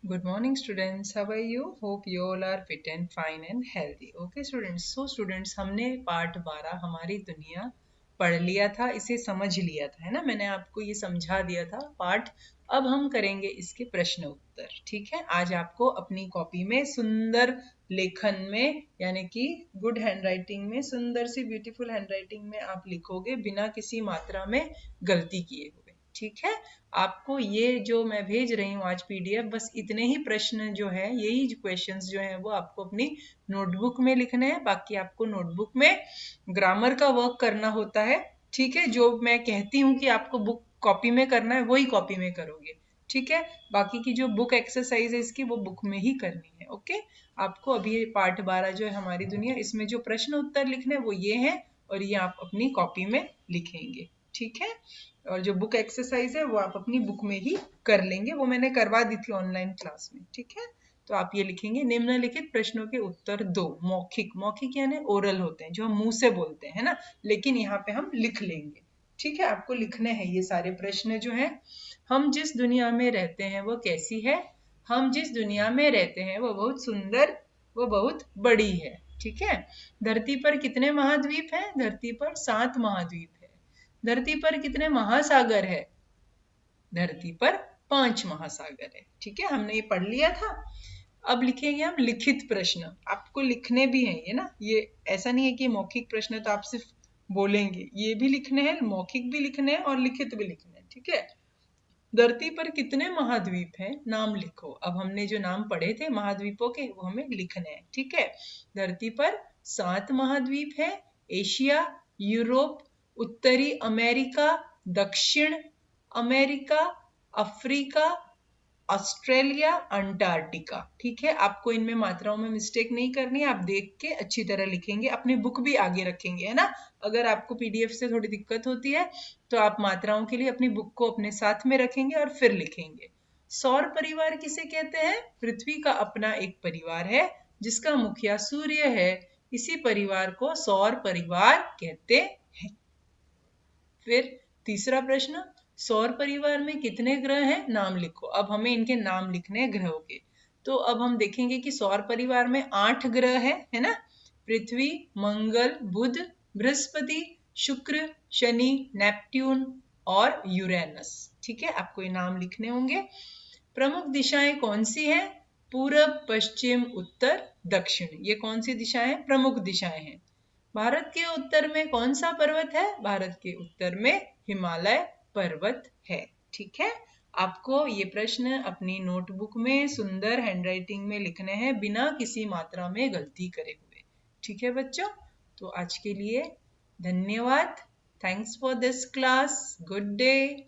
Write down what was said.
Good morning, students. How are you? Hope you all are fit and fine and healthy. Okay, students. So, students, हमने part 12 हमारी दुनिया पढ़ लिया था, इसे समझ लिया था, है ना? मैंने आपको ये समझा दिया था पार्ट। अब हम करेंगे इसके प्रश्न उत्तर। ठीक है? आज आपको अपनी कॉपी में सुंदर लेखन में, यानी कि गुड हैंडराइटिंग में, सुंदर सी ब्यूटीफुल हैंडराइटिंग में आप लिखोगे बिना किसी मात्रा में गलती किए हुए। ठीक है? आपको ये जो मैं भेज रही हूँ आज पीडीएफ, बस इतने ही प्रश्न जो है, यही क्वेश्चंस जो है वो आपको अपनी नोटबुक में लिखने हैं। बाकी आपको नोटबुक में ग्रामर का वर्क करना होता है। ठीक है? जो मैं कहती हूँ कि आपको बुक कॉपी में करना है, वही कॉपी में करोगे। ठीक है? बाकी की जो बुक एक्सरसाइज है इसकी, वो बुक में ही करनी है। ओके? आपको अभी पार्ट 12 जो है हमारी दुनिया, इसमें जो प्रश्न उत्तर लिखने हैं वो ये हैं, और ये आप अपनी कॉपी में लिखेंगे। ठीक है? और जो बुक एक्सरसाइज है वो आप अपनी बुक में ही कर लेंगे, वो मैंने करवा दी थी ऑनलाइन क्लास में। ठीक है? तो आप ये लिखेंगे, निम्नलिखित प्रश्नों के उत्तर दो। मौखिक, मौखिक यानी ओरल होते हैं, जो हम मुंह से बोलते हैं ना, लेकिन यहाँ पे हम लिख लेंगे। ठीक है? आपको लिखने हैं ये सारे प्रश्न जो हैं। हम जिस दुनिया में रहते हैं वो कैसी है? हम जिस दुनिया में रहते हैं वो बहुत सुंदर, वो बहुत बड़ी है। ठीक है? धरती पर कितने महाद्वीप हैं? धरती पर 7 महाद्वीप है। धरती पर कितने महासागर है? धरती पर 5 महासागर है। ठीक है? हमने ये पढ़ लिया था। अब लिखेंगे हम लिखित प्रश्न। आपको लिखने भी हैं ये ना, ये ऐसा नहीं है कि मौखिक प्रश्न तो आप सिर्फ बोलेंगे, ये भी लिखने हैं, मौखिक भी लिखने हैं और लिखित भी लिखने हैं। ठीक है? धरती पर कितने महाद्वीप हैं? नाम लिखो। अब हमने जो नाम पढ़े थे महाद्वीपों के, वो हमें लिखने हैं। ठीक है? धरती पर 7 महाद्वीप है। एशिया, यूरोप, उत्तरी अमेरिका, दक्षिण अमेरिका, अफ्रीका, ऑस्ट्रेलिया, अंटार्कटिका। ठीक है? आपको इनमें मात्राओं में मिस्टेक नहीं करनी है, आप देख के अच्छी तरह लिखेंगे, अपनी बुक भी आगे रखेंगे, है ना? अगर आपको पीडीएफ से थोड़ी दिक्कत होती है तो आप मात्राओं के लिए अपनी बुक को अपने साथ में रखेंगे और फिर लिखेंगे। सौर परिवार किसे कहते हैं? पृथ्वी का अपना एक परिवार है जिसका मुखिया सूर्य है। इसी परिवार को सौर परिवार कहते हैं। फिर तीसरा प्रश्न, सौर परिवार में कितने ग्रह हैं? नाम लिखो। अब हमें इनके नाम लिखने हैं ग्रहों के। तो अब हम देखेंगे कि सौर परिवार में 8 ग्रह है ना? पृथ्वी, मंगल, बुध, बृहस्पति, शुक्र, शनि, नेपट्यून और यूरेनस। ठीक है? आपको ये नाम लिखने होंगे। प्रमुख दिशाएं कौन सी हैं? पूरब, पश्चिम, उत्तर, दक्षिण। ये कौन सी दिशाएं हैं? प्रमुख दिशाएं हैं। भारत के उत्तर में कौन सा पर्वत है? भारत के उत्तर में हिमालय पर्वत है। ठीक है? आपको ये प्रश्न अपनी नोटबुक में सुंदर हैंडराइटिंग में लिखने हैं, बिना किसी मात्रा में गलती करे हुए। ठीक है बच्चों? तो आज के लिए धन्यवाद। Thanks for this class. Good day.